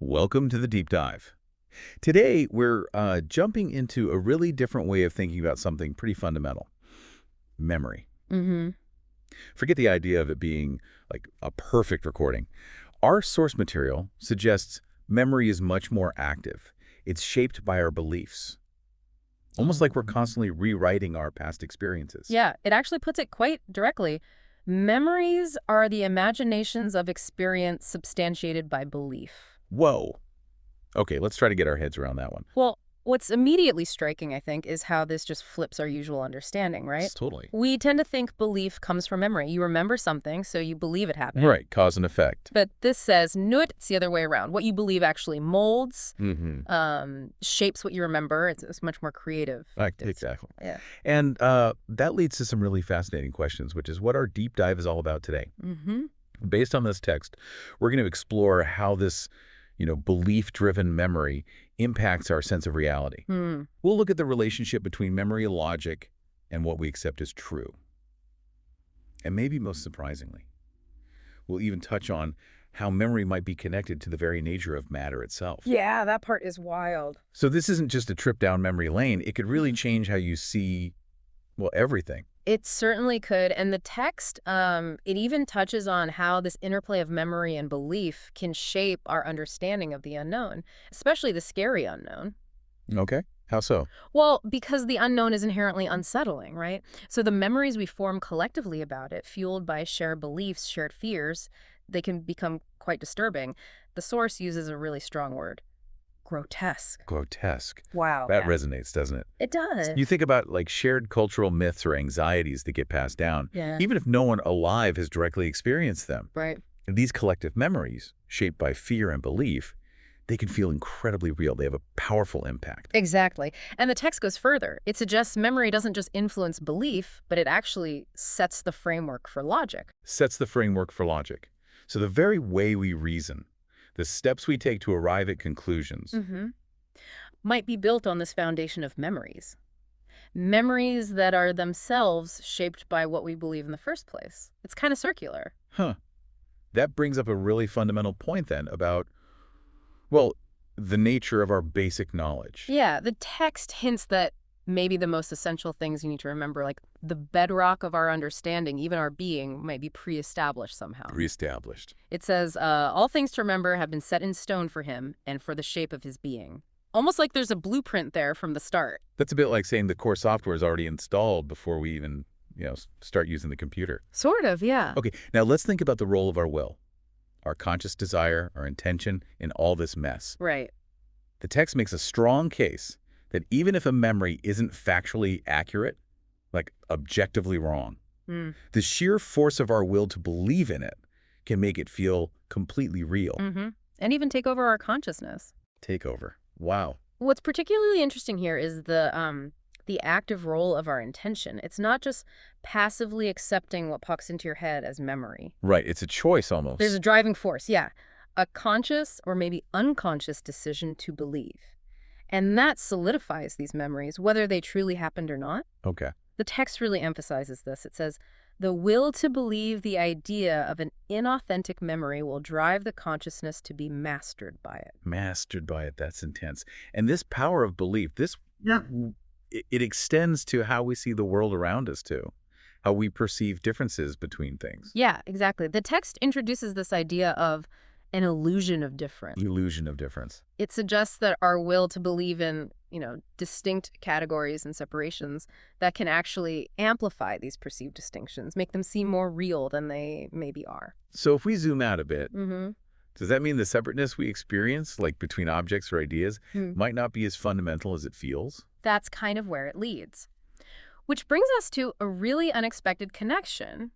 Welcome to the deep dive. Today, we're jumping into a really different way of thinking about something pretty fundamental: memory. Hmm. Forget the idea of it being like a perfect recording. Our source material suggests memory is much more active. It's shaped by our beliefs, almost like we're constantly rewriting our past experiences. Yeah, it actually puts it quite directly. Memories are the imaginations of experience substantiated by belief. Whoa. Okay, let's try to get our heads around that one. Well, what's immediately striking, I think, is how this just flips our usual understanding, right? Totally. We tend to think belief comes from memory. You remember something, so you believe it happened. Right, cause and effect. But this says, no, it's the other way around. What you believe actually molds, shapes what you remember. It's much more creative. Exactly. Yeah. And that leads to some really fascinating questions, which is what our deep dive is all about today. Mm-hmm. Based on this text, we're going to explore how this, belief-driven memory impacts our sense of reality. Hmm. We'll look at the relationship between memory and logic and what we accept as true. And maybe most surprisingly, we'll even touch on how memory might be connected to the very nature of matter itself. Yeah, that part is wild. So this isn't just a trip down memory lane. It could really change how you see, well, everything. It certainly could. And the text, it even touches on how this interplay of memory and belief can shape our understanding of the unknown, especially the scary unknown. Okay. How so? Well, because the unknown is inherently unsettling, right? So the memories we form collectively about it, fueled by shared beliefs, shared fears, they can become quite disturbing. The source uses a really strong word: grotesque. Grotesque. Wow. That Yeah. resonates, doesn't it? It does. You think about like shared cultural myths or anxieties that get passed down, Yeah. even if no one alive has directly experienced them. Right. And these collective memories, shaped by fear and belief, they can feel incredibly real. They have a powerful impact. Exactly. And the text goes further. It suggests memory doesn't just influence belief, but it actually sets the framework for logic. Sets the framework for logic. So the very way we reason, the steps we take to arrive at conclusions. Might be built on this foundation of memories. Memories that are themselves shaped by what we believe in the first place. It's kind of circular. Huh. That brings up a really fundamental point then about, well, the nature of our basic knowledge. Yeah, the text hints that maybe the most essential things you need to remember, like the bedrock of our understanding, even our being, might be pre-established somehow. Reestablished. It says, all things to remember have been set in stone for him and for the shape of his being. Almost like there's a blueprint there from the start. That's a bit like saying the core software is already installed before we even, start using the computer. Sort of, yeah. Okay, now let's think about the role of our will, our conscious desire, our intention in all this mess. Right. The text makes a strong case that even if a memory isn't factually accurate, like objectively wrong, the sheer force of our will to believe in it can make it feel completely real. And even take over our consciousness. Take over. Wow. What's particularly interesting here is the active role of our intention. It's not just passively accepting what pops into your head as memory. Right, it's a choice almost. There's a driving force, yeah. A conscious or maybe unconscious decision to believe. And that solidifies these memories, whether they truly happened or not. Okay. The text really emphasizes this. It says, the will to believe the idea of an inauthentic memory will drive the consciousness to be mastered by it. Mastered by it. That's intense. And this power of belief, it extends to how we see the world around us too, how we perceive differences between things. Yeah, exactly. The text introduces this idea of an illusion of difference. Illusion of difference. It suggests that our will to believe in, distinct categories and separations that can actually amplify these perceived distinctions, make them seem more real than they maybe are. So if we zoom out a bit, does that mean the separateness we experience, like between objects or ideas, might not be as fundamental as it feels? That's kind of where it leads. Which brings us to a really unexpected connection.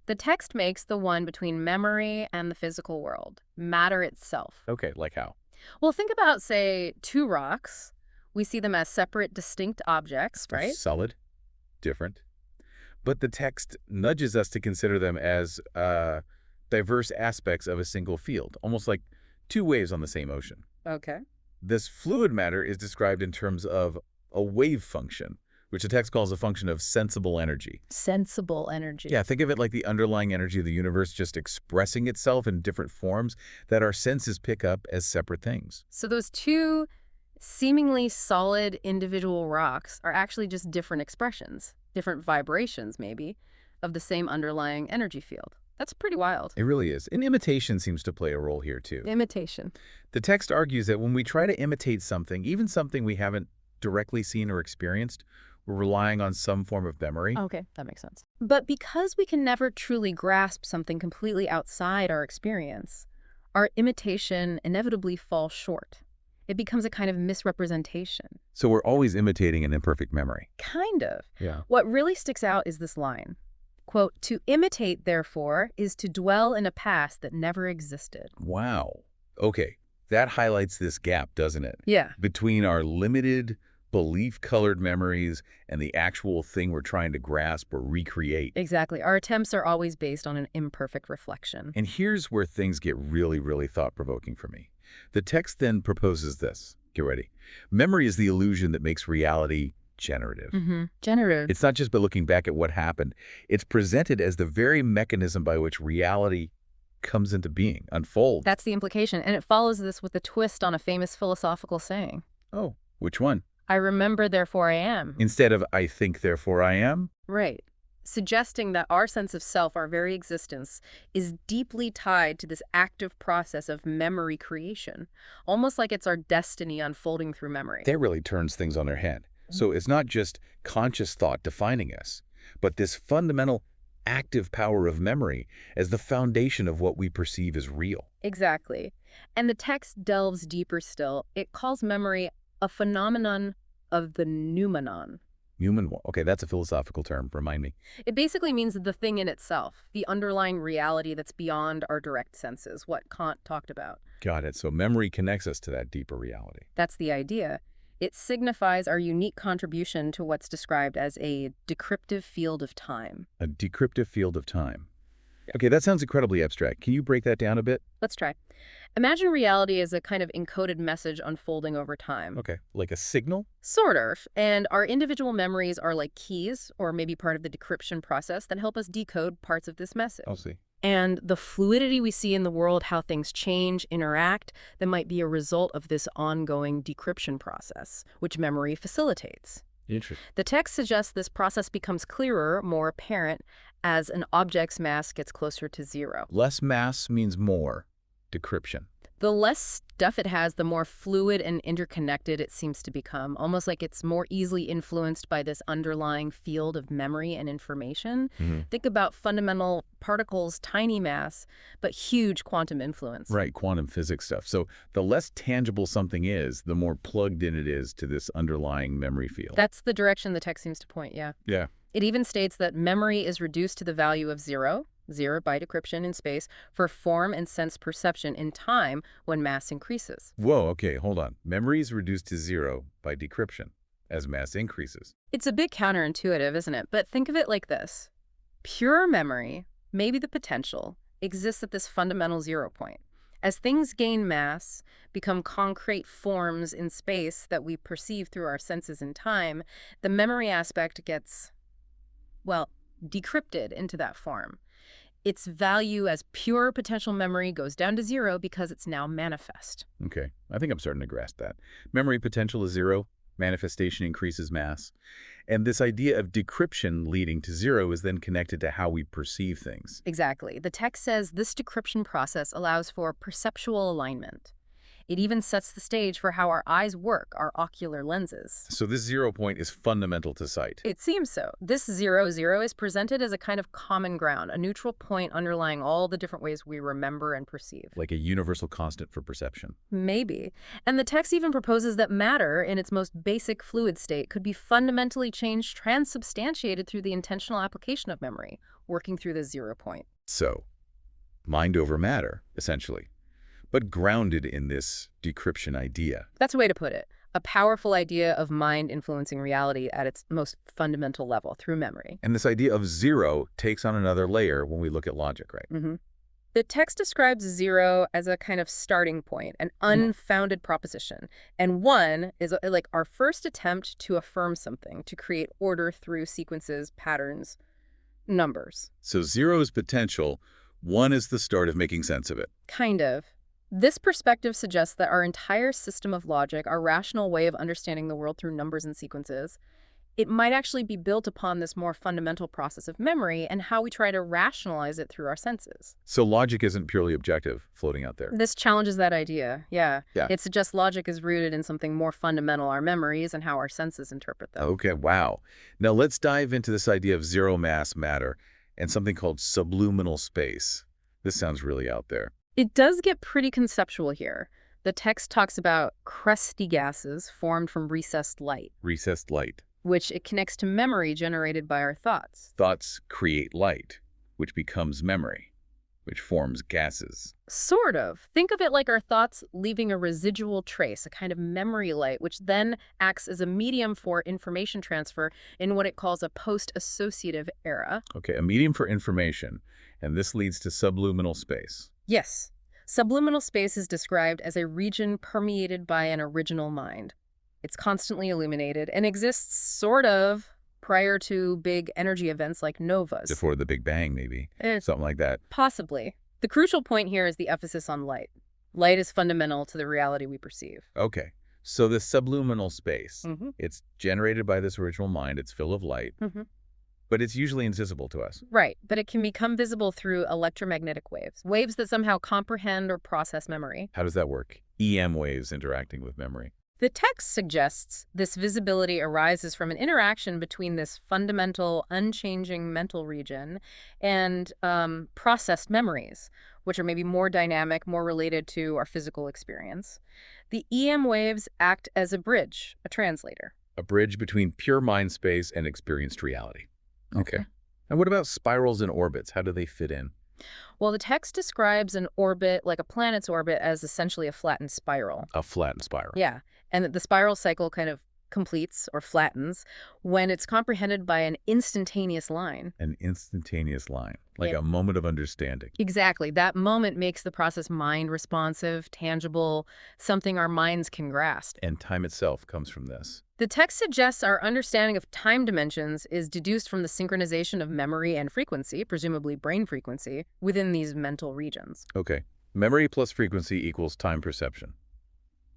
The text makes the one between memory and the physical world, matter itself. Okay, like how? Well, think about, say, two rocks. We see them as separate, distinct objects, right? Solid, different. But the text nudges us to consider them as diverse aspects of a single field, almost like two waves on the same ocean. Okay. This fluid matter is described in terms of a wave function, which the text calls a function of sensible energy. Sensible energy. Yeah, think of it like the underlying energy of the universe just expressing itself in different forms that our senses pick up as separate things. So those two seemingly solid individual rocks are actually just different expressions, different vibrations maybe, of the same underlying energy field. That's pretty wild. It really is. And imitation seems to play a role here, too. Imitation. The text argues that when we try to imitate something, even something we haven't directly seen or experienced, we're relying on some form of memory. Okay, that makes sense. But because we can never truly grasp something completely outside our experience, our imitation inevitably falls short. It becomes a kind of misrepresentation. So we're always imitating an imperfect memory. Kind of. Yeah. What really sticks out is this line. Quote, "To imitate, therefore, is to dwell in a past that never existed." Wow. Okay. That highlights this gap, doesn't it? Yeah. Between our limited, belief-colored memories and the actual thing we're trying to grasp or recreate. Exactly. Our attempts are always based on an imperfect reflection. And here's where things get really, really thought-provoking for me. The text then proposes this. Get ready. Memory is the illusion that makes reality generative. Generative. It's not just by looking back at what happened. It's presented as the very mechanism by which reality comes into being, unfolds. That's the implication. And it follows this with a twist on a famous philosophical saying. Oh, which one? I remember, therefore I am. Instead of I think, therefore I am? Right. Suggesting that our sense of self, our very existence, is deeply tied to this active process of memory creation, almost like it's our destiny unfolding through memory. That really turns things on their head. So it's not just conscious thought defining us, but this fundamental active power of memory as the foundation of what we perceive as real. Exactly. And the text delves deeper still. It calls memory a phenomenon of the noumenon. Okay, that's a philosophical term. Remind me. It basically means the thing in itself, the underlying reality that's beyond our direct senses, what Kant talked about. Got it. So memory connects us to that deeper reality. That's the idea. It signifies our unique contribution to what's described as a decryptive field of time. A decryptive field of time. Okay, that sounds incredibly abstract. Can you break that down a bit? Let's try. Imagine reality as a kind of encoded message unfolding over time. Okay, like a signal? Sort of. And our individual memories are like keys, or maybe part of the decryption process that help us decode parts of this message. I'll see. And the fluidity we see in the world, how things change, interact, that might be a result of this ongoing decryption process, which memory facilitates. Interesting. The text suggests this process becomes clearer, more apparent, as an object's mass gets closer to zero. Less mass means more decryption. The less stuff it has, the more fluid and interconnected it seems to become, almost like it's more easily influenced by this underlying field of memory and information. Think about fundamental particles, tiny mass, but huge quantum influence. Right, quantum physics stuff. So the less tangible something is, the more plugged in it is to this underlying memory field. That's the direction the text seems to point, yeah. Yeah. It even states that memory is reduced to the value of zero by decryption in space, for form and sense perception in time when mass increases. Whoa, okay, hold on. Memory is reduced to zero by decryption as mass increases. It's a bit counterintuitive, isn't it? But think of it like this. Pure memory, maybe the potential, exists at this fundamental 0 point. As things gain mass, become concrete forms in space that we perceive through our senses in time, the memory aspect gets, well, decrypted into that form. Its value as pure potential memory goes down to 0 because it's now manifest. Okay, I think I'm starting to grasp that. Memory potential is 0, manifestation increases mass, and this idea of decryption leading to 0 is then connected to how we perceive things. Exactly. The text says this decryption process allows for perceptual alignment. It even sets the stage for how our eyes work, our ocular lenses. So this 0 point is fundamental to sight. It seems so. This 0 is presented as a kind of common ground, a neutral point underlying all the different ways we remember and perceive. Like a universal constant for perception. Maybe. And the text even proposes that matter, in its most basic fluid state, could be fundamentally changed, transubstantiated through the intentional application of memory, working through the 0 point. So, mind over matter, essentially, but grounded in this decryption idea. That's a way to put it. A powerful idea of mind influencing reality at its most fundamental level through memory. And this idea of 0 takes on another layer when we look at logic, right? The The text describes 0 as a kind of starting point, an unfounded proposition. And 1 is like our first attempt to affirm something, to create order through sequences, patterns, numbers. So 0 is potential, 1 is the start of making sense of it. Kind of. This perspective suggests that our entire system of logic, our rational way of understanding the world through numbers and sequences, it might actually be built upon this more fundamental process of memory and how we try to rationalize it through our senses. So logic isn't purely objective floating out there. This challenges that idea, yeah. Yeah. It suggests logic is rooted in something more fundamental, our memories and how our senses interpret them. Okay, wow. Now let's dive into this idea of zero mass matter and something called subliminal space. This sounds really out there. It does get pretty conceptual here. The text talks about crusty gases formed from recessed light, Recessed light. which it connects to memory generated by our thoughts. Thoughts create light, which becomes memory, which forms gases. Sort of. Think of it like our thoughts leaving a residual trace, a kind of memory light, which then acts as a medium for information transfer in what it calls a post-associative era. Okay, a medium for information, and this leads to subliminal space. Yes. Subliminal space is described as a region permeated by an original mind. It's constantly illuminated and exists sort of prior to big energy events like novas. Before the Big Bang, maybe. Something like that. Possibly. The crucial point here is the emphasis on light. Light is fundamental to the reality we perceive. Okay, so the subliminal space, Mm-hmm. it's generated by this original mind, it's full of light, Mm-hmm. but it's usually invisible to us. Right, but it can become visible through electromagnetic waves, waves that somehow comprehend or process memory. How does that work? EM waves interacting with memory. The text suggests this visibility arises from an interaction between this fundamental, unchanging mental region and processed memories, which are maybe more dynamic, more related to our physical experience. The EM waves act as a bridge, a translator. A bridge between pure mind space and experienced reality. Okay. And what about spirals and orbits? How do they fit in? Well, the text describes an orbit, like a planet's orbit, as essentially a flattened spiral. A flattened spiral. Yeah, and the spiral cycle kind of completes or flattens when it's comprehended by an instantaneous line. An instantaneous line, like Yeah. a moment of understanding. Exactly. That moment makes the process mind responsive, tangible, something our minds can grasp. And time itself comes from this. The text suggests our understanding of time dimensions is deduced from the synchronization of memory and frequency, presumably brain frequency, within these mental regions. Okay. Memory plus frequency equals time perception.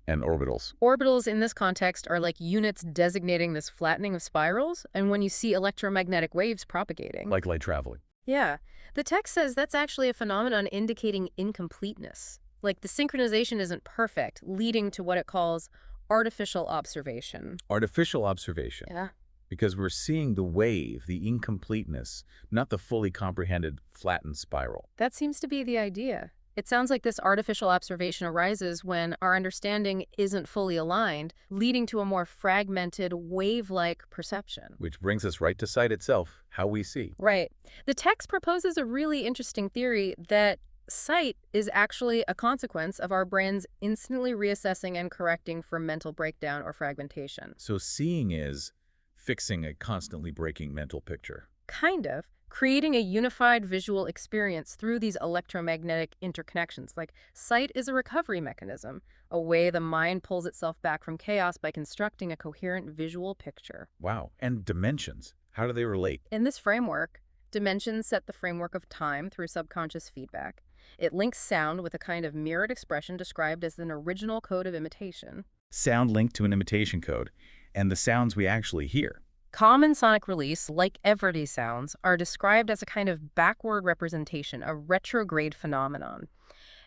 And orbitals. Orbitals in this context are like units designating this flattening of spirals, and when you see electromagnetic waves propagating. Like light traveling. Yeah. The text says that's actually a phenomenon indicating incompleteness. Like the synchronization isn't perfect, leading to what it calls artificial observation. Artificial observation. Yeah. Because we're seeing the wave, the incompleteness, not the fully comprehended flattened spiral. That seems to be the idea. It sounds like this artificial observation arises when our understanding isn't fully aligned, leading to a more fragmented, wave-like perception. Which brings us right to sight itself, how we see. Right. The text proposes a really interesting theory that sight is actually a consequence of our brains instantly reassessing and correcting for mental breakdown or fragmentation. So seeing is fixing a constantly breaking mental picture. Kind of. Creating a unified visual experience through these electromagnetic interconnections. Like, sight is a recovery mechanism, a way the mind pulls itself back from chaos by constructing a coherent visual picture. Wow. And dimensions. How do they relate? In this framework, dimensions set the framework of time through subconscious feedback. It links sound with a kind of mirrored expression described as an original code of imitation. Sound linked to an imitation code, and the sounds we actually hear. Common sonic release, like everyday sounds, are described as a kind of backward representation, a retrograde phenomenon.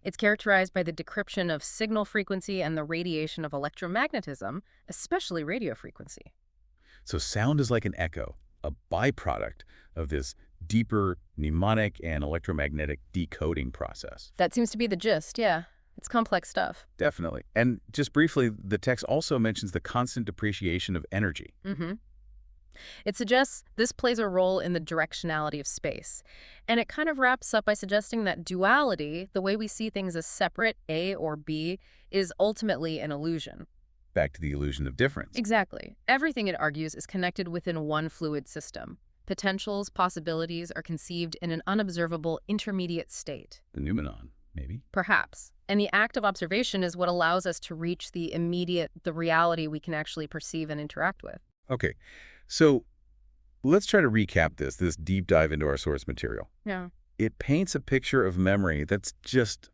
It's characterized by the decryption of signal frequency and the radiation of electromagnetism, especially radio frequency. So sound is like an echo, a byproduct of this deeper mnemonic and electromagnetic decoding process. That seems to be the gist, yeah. It's complex stuff. Definitely. And just briefly, the text also mentions the constant depreciation of energy. Mm-hmm. It suggests this plays a role in the directionality of space. And it kind of wraps up by suggesting that duality, the way we see things as separate, A or B, is ultimately an illusion. Back to the illusion of difference. Exactly. Everything, it argues, is connected within one fluid system. Potentials, possibilities are conceived in an unobservable intermediate state. The noumenon, maybe. Perhaps. And the act of observation is what allows us to reach the reality we can actually perceive and interact with. Okay, so let's try to recap this deep dive into our source material. Yeah. It paints a picture of memory that's just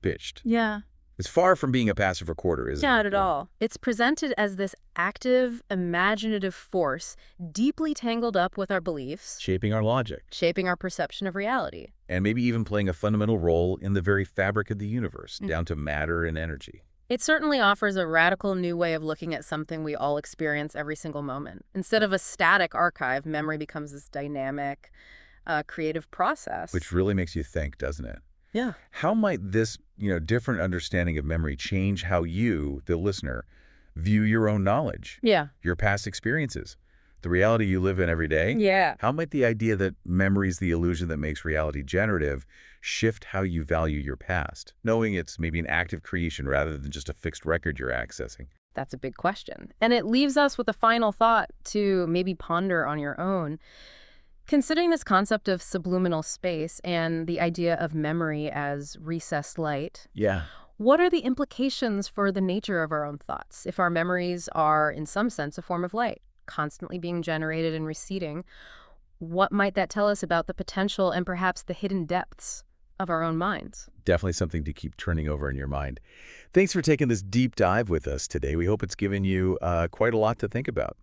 pitched. Yeah. It's far from being a passive recorder, isn't it? Not at all. It's presented as this active, imaginative force deeply tangled up with our beliefs, Shaping our logic, shaping our perception of reality. and maybe even playing a fundamental role in the very fabric of the universe, down to matter and energy. It certainly offers a radical new way of looking at something we all experience every single moment. Instead of a static archive, memory becomes this dynamic, creative process. Which really makes you think, doesn't it? Yeah. How might this, different understanding of memory change how you, the listener, view your own knowledge, Yeah. your past experiences, the reality you live in every day? Yeah. How might the idea that memory is the illusion that makes reality generative shift how you value your past, knowing it's maybe an active creation rather than just a fixed record you're accessing? That's a big question. And it leaves us with a final thought to maybe ponder on your own. Considering this concept of subliminal space and the idea of memory as recessed light, Yeah. what are the implications for the nature of our own thoughts if our memories are, in some sense, a form of light, constantly being generated and receding? What might that tell us about the potential and perhaps the hidden depths of our own minds? Definitely something to keep turning over in your mind. Thanks for taking this deep dive with us today. We hope it's given you quite a lot to think about.